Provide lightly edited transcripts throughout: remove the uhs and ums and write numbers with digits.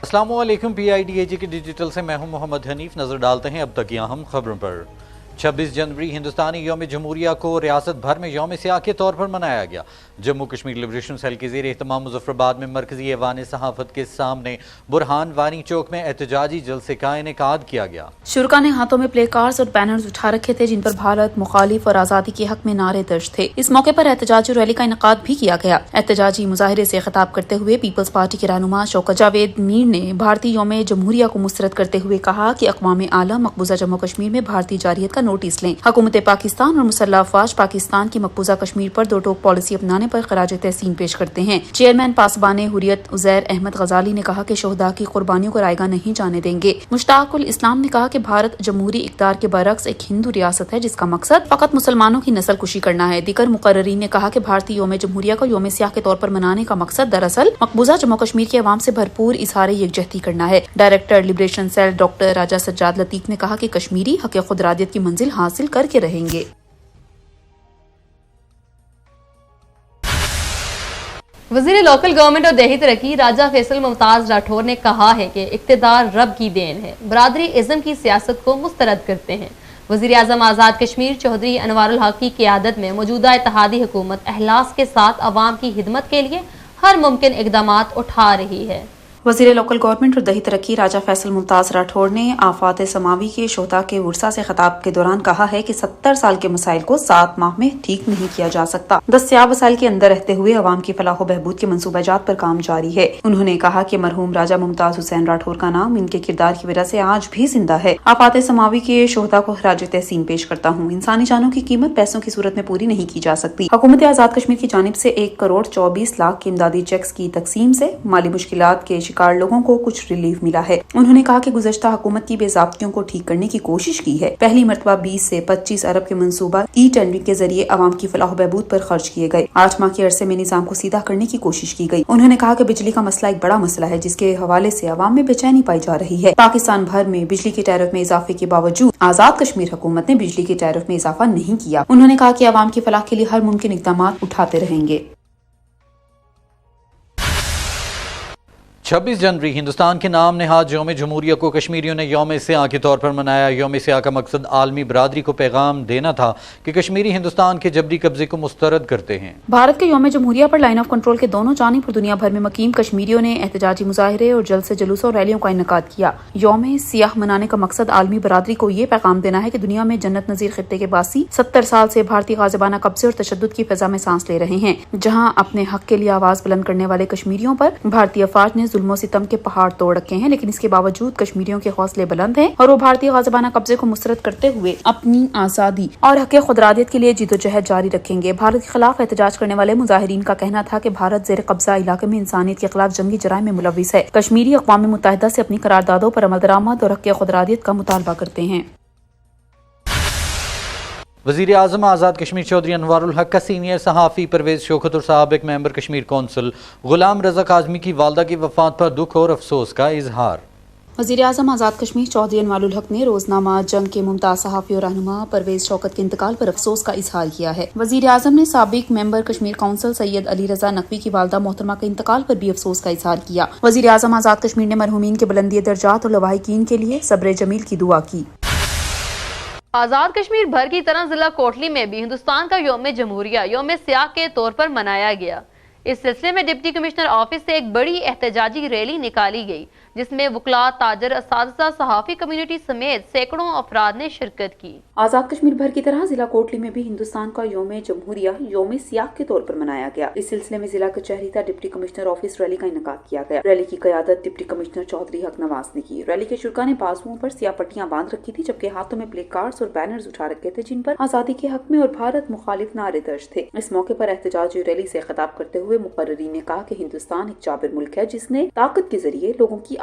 السلام علیکم، PIDAG کے ڈیجیٹل سے میں ہوں محمد حنیف۔ نظر ڈالتے ہیں اب تک کی اہم خبروں پر۔ 26 جنوری ہندوستانی یوم جمہوریہ کو ریاست بھر میں یوم سیاہ کے طور پر منایا گیا۔ جموں کشمیر لبریشن سیل کے زیر اہتمام مظفر آباد میں مرکزی ایوان صحافت کے سامنے برہان وانی چوک میں احتجاجی جلسے کا انعقاد کیا گیا۔ شرکا نے ہاتھوں میں پلے کارڈز اور بینرز اٹھا رکھے تھے جن پر بھارت مخالف اور آزادی کے حق میں نعرے درج تھے۔ اس موقع پر احتجاجی ریلی کا انعقاد بھی کیا گیا۔ احتجاجی مظاہرے سے خطاب کرتے ہوئے پیپلز پارٹی کے رہنما شوکت جاوید میر نے بھارتی یوم جمہوریہ کو مسترد کرتے ہوئے کہا کہ اقوام عالم مقبوضہ جموں کشمیر میں بھارتی جارحیت کا نوٹس لیں۔ حکومت پاکستان اور مسلح افواج پاکستان کی مقبوضہ کشمیر پر دو ٹوک پالیسی اپنانے پر خراج تحسین پیش کرتے ہیں۔ چیئرمین پاسبان حریت عزیر احمد غزالی نے کہا کہ شہداء کی قربانیوں کو رائیگاں نہیں جانے دیں گے۔ مشتاق الاسلام نے کہا کہ بھارت جمہوری اقدار کے برعکس ایک ہندو ریاست ہے جس کا مقصد فقط مسلمانوں کی نسل کشی کرنا ہے۔ دیگر مقررین نے کہا کہ بھارتی یوم جمہوریہ کو یوم سیاہ کے طور پر منانے کا مقصد دراصل مقبوضہ جموں کشمیر کے عوام سے بھرپور اظہار یکجہتی کرنا ہے۔ ڈائریکٹر لبریشن سیل ڈاکٹر راجہ سجاد لطیف نے کہا کہ کشمیری حق خود ارادیت کی منزل حاصل کر کے رہیں گے۔ وزیر لوکل گورنمنٹ اور دیہی ترقی راجہ فیصل ممتاز راٹھور نے کہا ہے کہ اقتدار رب کی دین ہے، برادری ازم کی سیاست کو مسترد کرتے ہیں۔ وزیر اعظم آزاد کشمیر چودھری انوار الحق کی قیادت میں موجودہ اتحادی حکومت اخلاص کے ساتھ عوام کی خدمت کے لیے ہر ممکن اقدامات اٹھا رہی ہے۔ وزیر لوکل گورنمنٹ اور دیہی ترقی راجہ فیصل ممتاز راٹھور نے آفات سماوی کے شہداء کے ورثہ سے خطاب کے دوران کہا ہے کہ 70 سال کے مسائل کو 7 ماہ میں ٹھیک نہیں کیا جا سکتا۔ دستیاب وسائل کے اندر رہتے ہوئے عوام کی فلاح و بہبود کے منصوبہ جات پر کام جاری ہے۔ انہوں نے کہا کہ مرحوم راجہ ممتاز حسین راٹھور کا نام ان کے کردار کی وجہ سے آج بھی زندہ ہے۔ آفات سماوی کے شہداء کو خراج تحسین پیش کرتا ہوں۔ انسانی جانوں کی قیمت پیسوں کی صورت میں پوری نہیں کی جا سکتی۔ حکومت آزاد کشمیر کی جانب سے 1,24,00,000 کے امدادی چیکس کی تقسیم سے مالی مشکلات کے شکار لوگوں کو کچھ ریلیف ملا ہے۔ انہوں نے کہا کہ گزشتہ حکومت کی بے ضابطگیوں کو ٹھیک کرنے کی کوشش کی ہے۔ پہلی مرتبہ 20 سے 25 ارب کے منصوبہ ٹینڈرنگ کے ذریعے عوام کی فلاح و بہبود پر خرچ کیے گئے۔ 8 ماہ کے عرصے میں نظام کو سیدھا کرنے کی کوشش کی گئی۔ انہوں نے کہا کہ بجلی کا مسئلہ ایک بڑا مسئلہ ہے جس کے حوالے سے عوام میں بے چینی پائی جا رہی ہے۔ پاکستان بھر میں بجلی کے ٹیرف میں اضافے کے باوجود آزاد کشمیر حکومت نے بجلی کے ٹیرف میں اضافہ نہیں کیا۔ انہوں نے کہا کہ عوام کی فلاح کے لیے ہر ممکن اقدامات اٹھاتے رہیں گے۔ 26 جنوری ہندوستان کے نام نہاد یوم جمہوریہ کو کشمیریوں نے یوم سیاہ کے طور پر منایا۔ یوم سیاہ کا مقصد عالمی برادری کو پیغام دینا تھا کہ کشمیری ہندوستان کے جبری قبضے کو مسترد کرتے ہیں۔ بھارت کے یوم جمہوریہ پر لائن آف کنٹرول کے دونوں جانب اور دنیا بھر میں مقیم کشمیریوں نے احتجاجی مظاہرے اور جلسے جلوسوں اور ریلیوں کا انعقاد کیا۔ یوم سیاہ منانے کا مقصد عالمی برادری کو یہ پیغام دینا ہے کہ دنیا میں جنت نظیر خطے کے باسی 70 سال سے بھارتی غاصبانہ قبضے اور تشدد کی فضا میں سانس لے رہے ہیں، جہاں اپنے حق کے لیے آواز بلند کرنے والے کشمیریوں پر بھارتی افواج نے ظلم و ستم کے پہاڑ توڑ رکھے ہیں، لیکن اس کے باوجود کشمیریوں کے حوصلے بلند ہیں اور وہ بھارتی غاصبانہ قبضے کو مسترد کرتے ہوئے اپنی آزادی اور حق خود ارادیت کے لیے جدوجہد جاری رکھیں گے۔ بھارت کے خلاف احتجاج کرنے والے مظاہرین کا کہنا تھا کہ بھارت زیر قبضہ علاقے میں انسانیت کے خلاف جنگی جرائم میں ملوث ہے۔ کشمیری اقوام متحدہ سے اپنی قراردادوں پر عمل درآمد اور حق خود ارادیت کا مطالبہ کرتے ہیں۔ وزیر اعظم آزاد کشمیر چودھری انوار الحق کا سینئر صحافی پرویز شوکت اور سابق ممبر کشمیر کونسل غلام رضا کاظمی کی والدہ کی وفات پر دکھ اور افسوس کا اظہار۔ وزیر اعظم آزاد کشمیر چودھری انوار الحق نے روزنامہ جنگ کے ممتاز صحافی اور رہنما پرویز شوکت کے انتقال پر افسوس کا اظہار کیا ہے۔ وزیر اعظم نے سابق ممبر کشمیر کونسل سید علی رضا نقوی کی والدہ محترمہ کے انتقال پر بھی افسوس کا اظہار کیا۔ وزیر اعظم آزاد کشمیر نے مرحومین کے بلندی درجات اور لواحقین کے لیے صبر جمیل کی دعا کی۔ آزاد کشمیر بھر کی طرح ضلع کوٹلی میں بھی ہندوستان کا یوم جمہوریہ یوم سیاہ کے طور پر منایا گیا۔ اس سلسلے میں ڈپٹی کمشنر آفس سے ایک بڑی احتجاجی ریلی نکالی گئی جس میں وکلاء، تاجر، اساتذہ، صحافی کمیونٹی سمیت سینکڑوں افراد نے شرکت کی۔ آزاد کشمیر بھر کی طرح ضلع کوٹلی میں بھی ہندوستان کا یوم جمہوریہ یوم سیاہ کے طور پر منایا گیا۔ اس سلسلے میں ضلع کچہری تا ڈپٹی کمشنر آفس ریلی کا انعقاد کیا گیا۔ ریلی کی قیادت ڈپٹی کمشنر چودھری حق نواز نے کی۔ ریلی کے شرکا نے بازوؤں پر سیاہ پٹیاں باندھ رکھی تھی جبکہ ہاتھوں میں پلے کارڈز اور بینرز اٹھا رکھے تھے جن پر آزادی کے حق میں اور بھارت مخالف نعرے درج تھے۔ اس موقع پر احتجاجی ریلی سے خطاب کرتے ہوئے مقررین نے کہا کہ ہندوستان ایک جابر ملک ہے جس نے طاقت کے ذریعے لوگوں کی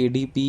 ADP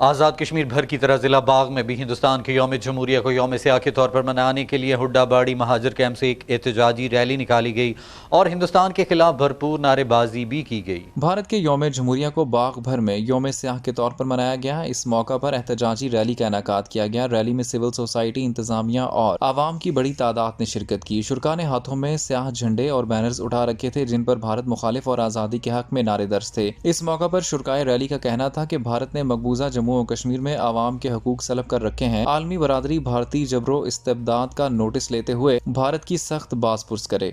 آزاد کشمیر بھر کی طرح ضلع باغ میں بھی ہندوستان کے یوم جمہوریہ کو یوم سیاہ کے طور پر منانے کے لیے ہڈا باڑی مہاجر کیمپ سے ایک احتجاجی ریلی نکالی گئی اور ہندوستان کے خلاف بھرپور نعرے بازی بھی کی گئی۔ بھارت کے یوم جمہوریہ کو باغ بھر میں یوم سیاہ کے طور پر منایا گیا۔ اس موقع پر احتجاجی ریلی کا انعقاد کیا گیا۔ ریلی میں سول سوسائٹی، انتظامیہ اور عوام کی بڑی تعداد نے شرکت کی۔ شرکاء نے ہاتھوں میں سیاہ جھنڈے اور بینرز اٹھا رکھے تھے جن پر بھارت مخالف اور آزادی کے حق میں نعرے درج تھے۔ اس موقع پر شرکائے ریلی کا کہنا تھا کہ بھارت نے مقبوضہ جموں و کشمیر میں عوام کے حقوق سلب کر رکھے ہیں۔ عالمی برادری بھارتی جبر و استبداد کا نوٹس لیتے ہوئے بھارت کی سخت باز پرس کرے۔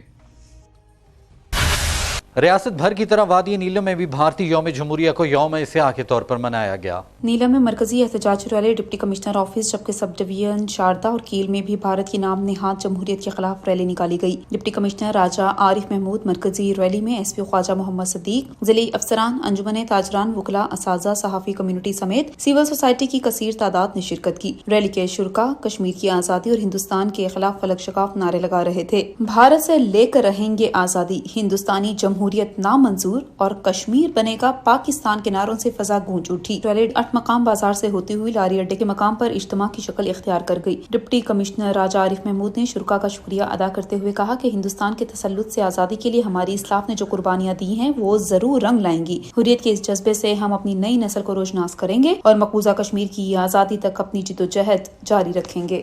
ریاست بھر کی طرح وادی نیلم میں بھی بھارتی یوم جمہوریہ کو یوم سیاہ کے طور پر منایا گیا۔ نیلم میں مرکزی احتجاجی ریلی ڈپٹی کمشنر آفس جبکہ سب ڈویژن شاردا اور کیل میں بھی بھارت کی نام نہاد جمہوریت کے خلاف ریلی نکالی گئی۔ ڈپٹی کمشنر راجہ عارف محمود مرکزی ریلی میں ایس پی خواجہ محمد صدیق، ضلعی افسران، انجمن تاجران، وکلاء، اساتذہ، صحافی کمیونٹی سمیت سول سوسائٹی کی کثیر تعداد نے شرکت کی۔ ریلی کے شرکاء کشمیر کی آزادی اور ہندوستان کے خلاف فلک شکاف نعرے لگا رہے تھے۔ بھارت سے لے کر رہیں گے آزادی، ہندوستانی جمہوریت نامنظور اور کشمیر بنے گا پاکستان کے نعروں سے فضا گونج اٹھی۔ ریلی 8 مقام بازار سے ہوتی ہوئی لاری اڈے کے مقام پر اجتماع کی شکل اختیار کر گئی۔ ڈپٹی کمشنر راجہ عارف محمود نے شرکاء کا شکریہ ادا کرتے ہوئے کہا کہ ہندوستان کے تسلط سے آزادی کے لیے ہماری اسلاف نے جو قربانیاں دی ہیں وہ ضرور رنگ لائیں گی۔ حریت کے اس جذبے سے ہم اپنی نئی نسل کو روشناس کریں گے اور مقبوضہ کشمیر کی آزادی تک اپنی جدوجہد جاری رکھیں گے۔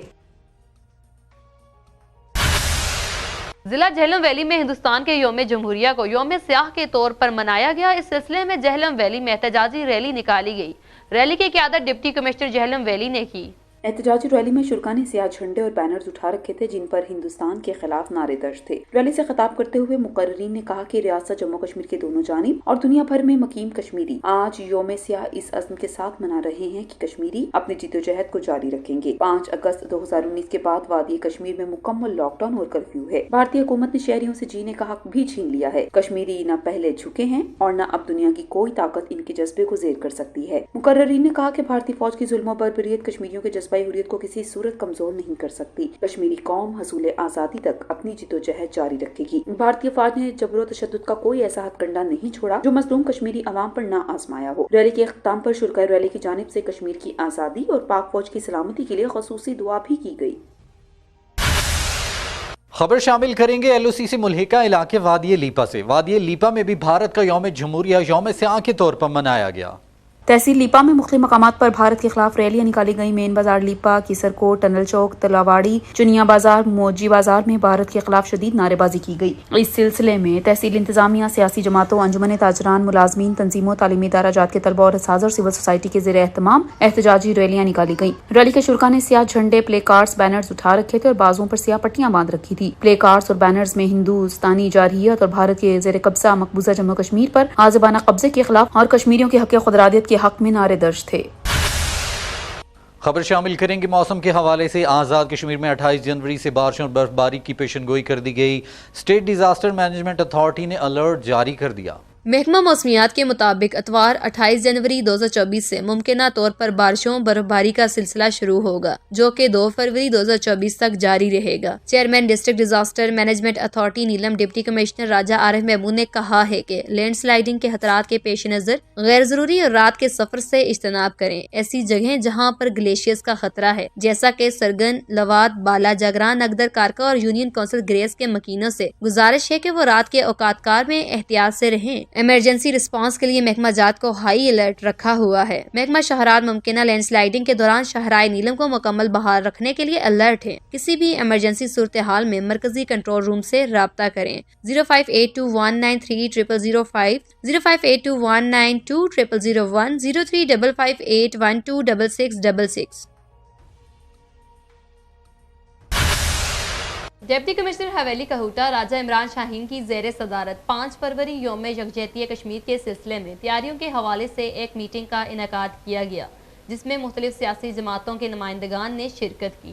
ضلع جہلم ویلی میں ہندوستان کے یوم جمہوریہ کو یوم سیاہ کے طور پر منایا گیا۔ اس سلسلے میں جہلم ویلی میں احتجاجی ریلی نکالی گئی۔ ریلی کی قیادت ڈپٹی کمشنر جہلم ویلی نے کی۔ احتجاجی ریلی میں شرکاء نے سیاہ جھنڈے اور بینرز اٹھا رکھے تھے جن پر ہندوستان کے خلاف نعرے درج تھے۔ ریلی سے خطاب کرتے ہوئے مقررین نے کہا کہ ریاست جموں کشمیر کے دونوں جانب اور دنیا بھر میں مقیم کشمیری آج یوم سیاہ اس عزم کے ساتھ منا رہے ہیں کہ کشمیری اپنی جدوجہد کو جاری رکھیں گے۔ 5 اگست 2019 کے بعد وادی کشمیر میں مکمل لاک ڈاؤن اور کرفیو ہے۔ بھارتی حکومت نے شہریوں سے جینے کا حق بھی چھین لیا ہے۔ کشمیری نہ پہلے جھکے ہیں اور نہ اب دنیا کی کوئی طاقت ان کے جذبے کو زیر کر سکتی ہے۔ مقررین نے کہا کہ بھارتی فوج کی ظلم و بربریت کشمیریوں کے جذبہ حریت کو کسی صورت کمزور نہیں کر سکتی۔ کشمیری قوم حصول آزادی تک اپنی جدوجہد جاری رکھے گی۔ بھارتی فوج نے جبر و تشدد کا کوئی ایسا ہتھ کنڈا نہیں چھوڑا جو مظلوم کشمیری عوام پر نہ آزمایا ہو۔ ریلی کے اختتام پر شرکائے ریلی کی جانب سے کشمیر کی آزادی اور پاک فوج کی سلامتی کے لیے خصوصی دعا بھی کی گئی۔ خبر شامل کریں گے ایل او سی سے ملحقہ علاقے وادی لیپا سے۔ وادی لیپا میں بھی بھارت کا یوم جمہوریہ یوم سیاہ کے طور پر منایا گیا۔ تحصیل لیپا میں مختلف مقامات پر بھارت کے خلاف ریلیاں نکالی گئی۔ مین بازار لیپا، کیسر کوٹ، ٹنل چوک، تلاواڑی، چنیا بازار، موجی بازار میں بھارت کے خلاف شدید نعرے بازی کی گئی۔ اس سلسلے میں تحصیل انتظامیہ، سیاسی جماعتوں، انجمن تاجران، ملازمین، تنظیموں، تعلیمی ادارہ جات کے طلباء اور اساتذہ اور سول سوسائٹی کے زیر اہتمام احتجاجی ریلیاں نکالی گئیں۔ ریلی کے شرکاء نے سیاہ جھنڈے، پلے کارڈز، بینرز اٹھا رکھے تھے اور بازوؤں پر سیاہ پٹیاں باندھ رکھی تھی۔ پلے کارڈز اور بینرز میں ہندوستانی جارحیت اور بھارت کے زیر قبضہ مقبوضہ جموں کشمیر پر غاصبانہ قبضے کے خلاف اور کشمیریوں کے حق خودارادیت کے حق میں نعرے درج تھے۔ خبر شامل کریں گے موسم کے حوالے سے۔ آزاد کشمیر میں 28 جنوری سے بارشوں اور برف باری کی پیشن گوئی کر دی گئی۔ اسٹیٹ ڈیزاسٹر مینجمنٹ اتھارٹی نے الرٹ جاری کر دیا۔ محکمہ موسمیات کے مطابق اتوار 28 جنوری 2024 سے ممکنہ طور پر بارشوں برف باری کا سلسلہ شروع ہوگا جو کہ 2 فروری 2024 تک جاری رہے گا۔ Chairman district disaster management authority Neelum deputy commissioner Raja Arif Mahmood نے کہا ہے کہ لینڈ سلائیڈنگ کے خطرات کے پیش نظر غیر ضروری اور رات کے سفر سے اجتناب کریں۔ ایسی جگہیں جہاں پر گلیشیئرز کا خطرہ ہے جیسا کہ سرگن، لواد، بالا جاگران، نگدر، کارکا اور یونین کونسل گریس کے مکینوں سے گزارش ہے کہ وہ رات کے اوقات کار میں احتیاط سے رہیں۔ ایمرجنسی رسپانس کے لیے محکمہ جات کو ہائی الرٹ رکھا ہوا ہے۔ محکمہ شاہراہ ممکنہ لینڈ سلائیڈنگ کے دوران شاہراہ نیلم کو مکمل بحال رکھنے کے لیے الرٹ ہے۔ کسی بھی ایمرجنسی صورتحال میں مرکزی کنٹرول روم سے رابطہ کریں۔ 0582193005 0582192001 0355812666۔ ڈپٹی کمشنر حویلی کہوٹہ راجہ عمران شاہین کی زیر صدارت 5 فروری یوم یکجہتی کشمیر کے سلسلے میں تیاریوں کے حوالے سے ایک میٹنگ کا انعقاد کیا گیا جس میں مختلف سیاسی جماعتوں کے نمائندگان نے شرکت کی۔